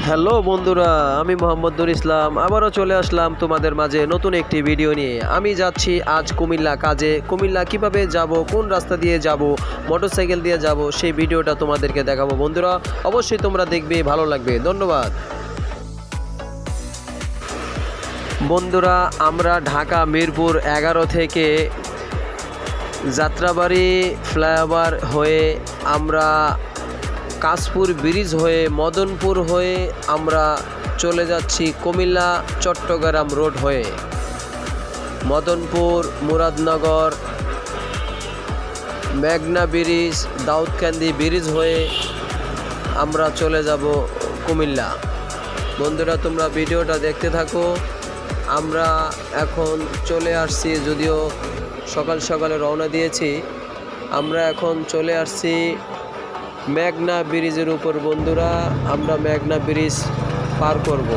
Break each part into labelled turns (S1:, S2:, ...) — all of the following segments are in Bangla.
S1: হ্যালো বন্ধুরা, আমি মোহাম্মদ নুর ইসলাম আবারও চলে আসলাম তোমাদের মাঝে নতুন একটি ভিডিও নিয়ে। আমি যাচ্ছি আজ কুমিল্লা কাজে। কুমিল্লা কিভাবে যাব, কোন রাস্তা দিয়ে যাব, মোটরসাইকেল দিয়ে যাব, সেই ভিডিওটা তোমাদেরকে দেখাবো। বন্ধুরা অবশ্যই তোমরা দেখবে, ভালো লাগবে। ধন্যবাদ। বন্ধুরা, আমরা ঢাকা মিরপুর 11 থেকে যাত্রাবাড়ি ফ্লাইওভার হয়ে আমরা কাশপুর ব্রিজ হয়ে মদনপুর হয়ে আমরা চলে যাচ্ছি কুমিল্লা চট্টগ্রাম রোড হয়ে। মদনপুর, মুরাদনগর, মেঘনা ব্রিজ, দাউদকান্দি ব্রিজ হয়ে আমরা চলে যাব কুমিল্লা। বন্ধুরা তোমরা ভিডিওটা দেখতে থাকো। আমরা এখন চলে আসছি, যদিও সকাল সকালে রওনা দিয়েছি। আমরা এখন চলে আসছি মেঘনা ব্রিজের উপর। বন্ধুরা আমরা মেঘনা ব্রিজ পার করব।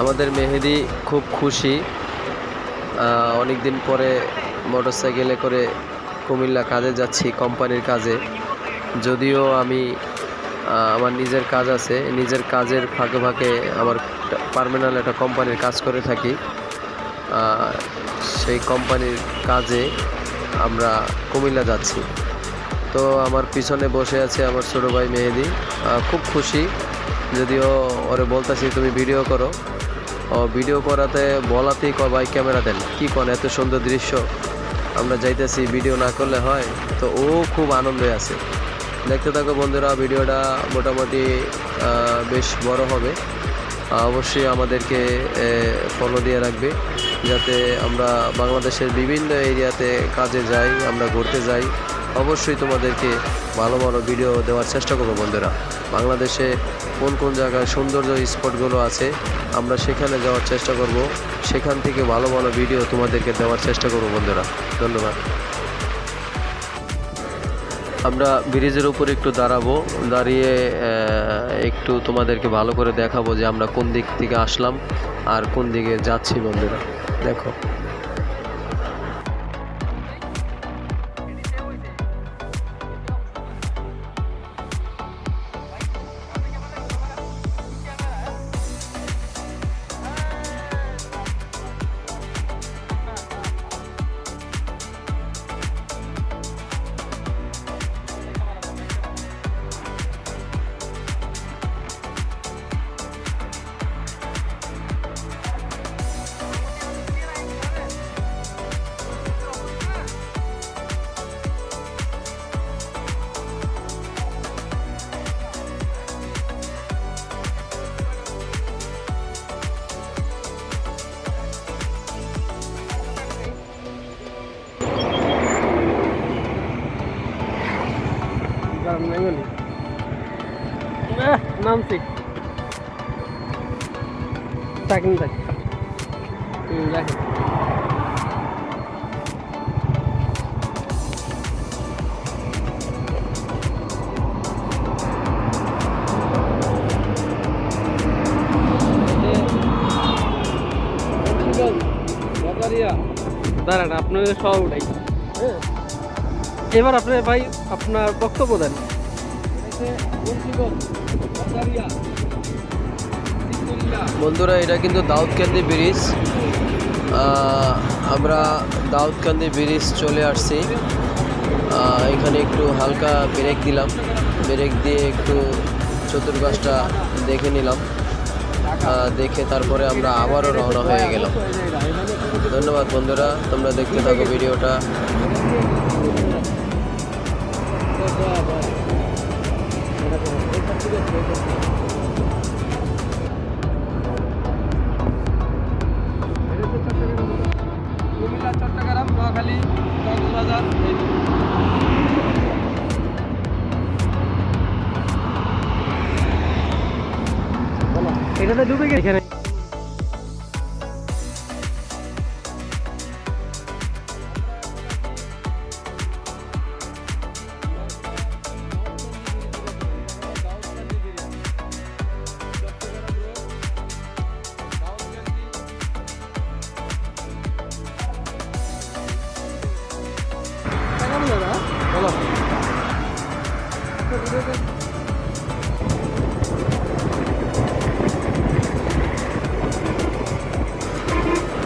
S1: আমাদের মেহেদি খুব খুশি। অনেক দিন পরে মোটরসাইকেলে করে কুমিল্লা কাজে যাচ্ছি, কোম্পানির কাজে। যদিও আমি আমার নিজের কাজ আছে, নিজের কাজের ফাঁকে ফাঁকে আমার পার্মানেন্ট একটা কোম্পানির কাজ করে থাকি। সেই কোম্পানির কাজে আমরা কুমিল্লা যাচ্ছি। তো আমার পিছনে বসে আছে আমার ছোটো ভাই মেহেদি, খুব খুশি। যদিও ওরে বলতেছি তুমি ভিডিও করো, ভিডিও করাতে বলাতেই ভাই ক্যামেরা দেন, কি কোন এত সুন্দর দৃশ্য আমরা যাইতেছি, ভিডিও না করলে হয়। তো ও খুব আনন্দে আছে। দেখতে থাকো বন্ধুরা, ভিডিওটা মোটামুটি বেশ বড় হবে। অবশ্যই আমাদেরকে ফলো দিয়ে রাখবে, যাতে আমরা বাংলাদেশের বিভিন্ন এরিয়াতে কাজে যাই, আমরা ঘুরতে যাই। অবশ্যই তোমাদেরকে ভালো ভালো ভিডিও দেওয়ার চেষ্টা করবো বন্ধুরা। বাংলাদেশে কোন কোন জায়গায় সৌন্দর্য স্পটগুলো আছে আমরা সেখানে যাওয়ার চেষ্টা করব, সেখান থেকে ভালো ভালো ভিডিও তোমাদেরকে দেওয়ার চেষ্টা করব বন্ধুরা। ধন্যবাদ। আমরা ব্রিজের উপর একটু দাঁড়াবো, দাঁড়িয়ে একটু তোমাদেরকে ভালো করে দেখাবো যে আমরা কোন দিক থেকে আসলাম আর কোন দিকে যাচ্ছি বন্ধুরা। দেখো
S2: নামছি থাকেন থাক দেখেন দাঁড়ান আপনাদের সব উঠাই হ্যাঁ এবার আপনার ভাই আপনার বক্তব্য দেন
S1: বন্ধুরা এটা কিন্তু দাউদকান্দি ব্রিজ। আমরা দাউদকান্দি ব্রিজ চলে আসছি। এখানে একটু হালকা ব্রেক দিলাম, ব্রেক দিয়ে একটু চতুর্পাশটা দেখে নিলাম, দেখে তারপরে আমরা আবারও রওনা হয়ে গেলাম। ধন্যবাদ বন্ধুরা, তোমরা দেখতে থাকো ভিডিওটা।
S2: চট্টগ্রাম নোয়াখালী কক্সবাজার এটাতে ডুবে গেছে এখানে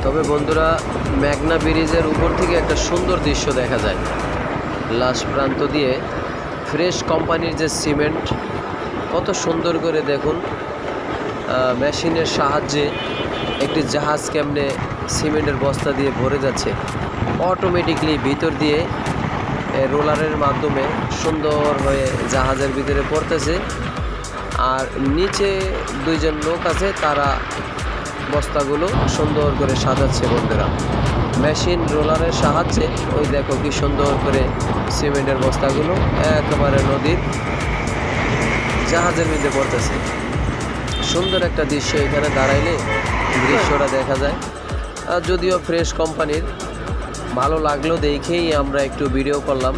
S1: তবে বন্ধুরা, মেঘনা ব্রিজের উপর থেকে একটা সুন্দর দৃশ্য দেখা যায়। লাস্ট প্রান্ত দিয়ে ফ্রেশ কোম্পানির যে সিমেন্ট, কত সুন্দর করে দেখুন। মেশিনের সাহায্যে একটি জাহাজ কেমনে সিমেন্টের বস্তা দিয়ে ভরে যাচ্ছে, অটোমেটিকলি ভিতর দিয়ে রোলারের মাধ্যমে সুন্দর হয়ে জাহাজের ভিতরে পড়তেছে। আর নিচে দুইজন লোক আছে, তারা বস্তাগুলো সুন্দর করে সাজাচ্ছে। বন্ধুরা, মেশিন রোলারের সাহায্যে ওই দেখো কি সুন্দর করে সিমেন্টের বস্তাগুলো একেবারে নদীর জাহাজের মধ্যে পড়তেছে। সুন্দর একটা দৃশ্য, এখানে দাঁড়াইলে দৃশ্যটা দেখা যায়। আর যদিও ফ্রেশ কোম্পানির, ভালো লাগলো দেখেই আমরা একটু ভিডিও করলাম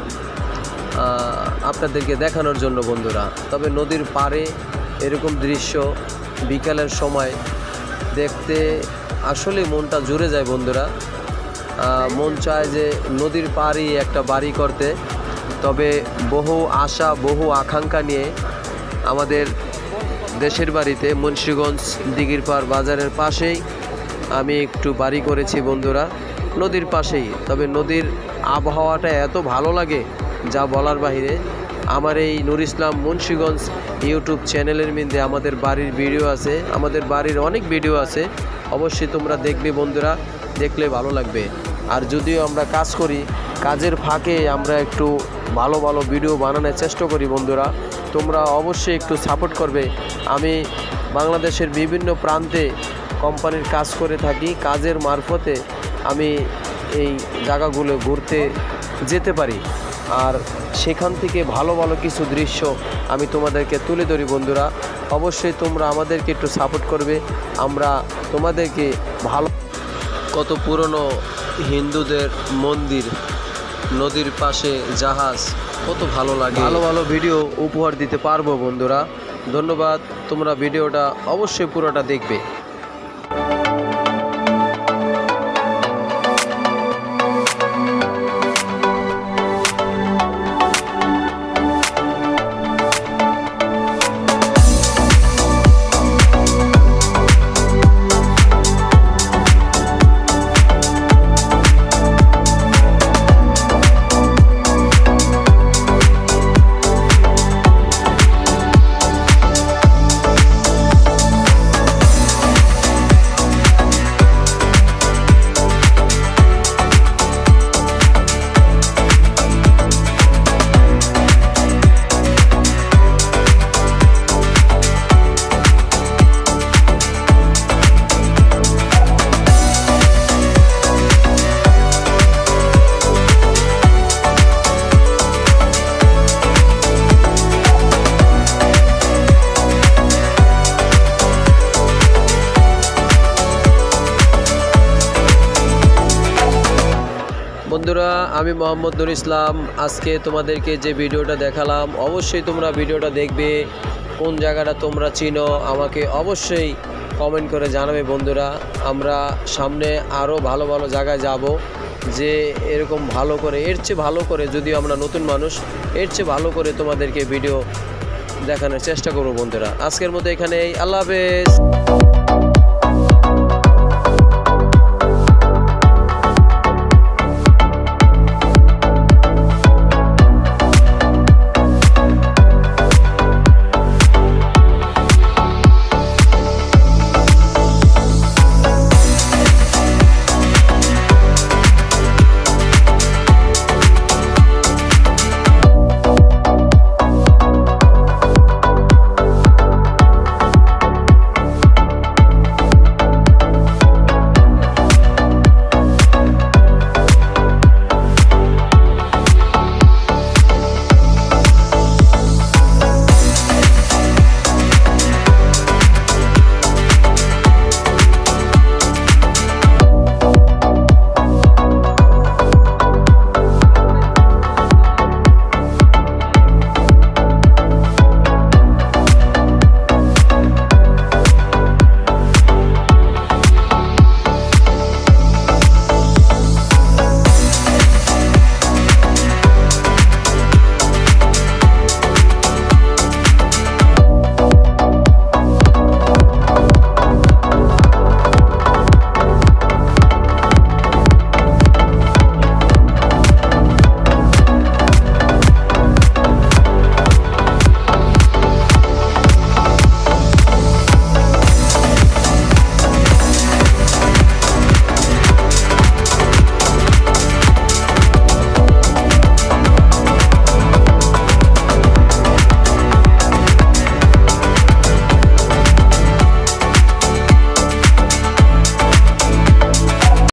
S1: আপনাদেরকে দেখানোর জন্য বন্ধুরা। তবে নদীর পাড়ে এরকম দৃশ্য বিকালের সময় দেখতে আসলে মনটা জুড়ে যায় বন্ধুরা। মন চায় যে নদীর পাড়েই একটা বাড়ি করতে। তবে বহু আশা, বহু আকাঙ্ক্ষা নিয়ে আমাদের দেশের বাড়িতে মুন্সিগঞ্জ দিঘিরপাড় বাজারের পাশেই আমি একটু বাড়ি করেছি বন্ধুরা, নদীর পাশেই। তবে নদীর আবহাওয়াটা এত ভালো লাগে যা বলার বাহিরে। আমার এই নূর ইসলাম মুন্সিগঞ্জ ইউটিউব চ্যানেলের মধ্যে আমাদের বাড়ির ভিডিও আছে, আমাদের বাড়ির অনেক ভিডিও আছে, অবশ্যই তোমরা দেখবে বন্ধুরা, দেখলে ভালো লাগবে। আর যদিও আমরা কাজ করি, কাজের ফাঁকে আমরা একটু ভালো ভালো ভিডিও বানানোর চেষ্টা করি বন্ধুরা। তোমরা অবশ্যই একটু সাপোর্ট করবে। আমি বাংলাদেশের বিভিন্ন প্রান্তে কোম্পানির কাজ করে থাকি, কাজের মারফতে আমি এই জায়গাগুলো ঘুরতে যেতে পারি। আর সেখান থেকে ভালো ভালো কিছু দৃশ্য আমি তোমাদেরকে তুলে ধরি বন্ধুরা। অবশ্যই তোমরা আমাদেরকে একটু সাপোর্ট করবে, আমরা তোমাদেরকে ভালো। কত পুরনো হিন্দুদের মন্দির, নদীর পাশে জাহাজ, কত ভালো লাগে। ভালো ভালো ভিডিও উপহার দিতে পারবো বন্ধুরা। ধন্যবাদ, তোমরা ভিডিওটা অবশ্যই পুরোটা দেখবে। আমি মোহাম্মদ নুর ইসলাম। আজকে তোমাদেরকে যে ভিডিওটা দেখালাম, অবশ্যই তোমরা ভিডিওটা দেখবে। কোন জায়গাটা তোমরা চিনো আমাকে অবশ্যই কমেন্ট করে জানাবে বন্ধুরা। আমরা সামনে আরও ভালো ভালো জায়গায় যাব, যে এরকম ভালো করে, এর চেয়ে ভালো করে, যদিও আমরা নতুন মানুষ, এর চেয়ে ভালো করে তোমাদেরকে ভিডিও দেখানোর চেষ্টা করব বন্ধুরা। আজকের মতো এখানেই, আল্লাহ হাফেজ।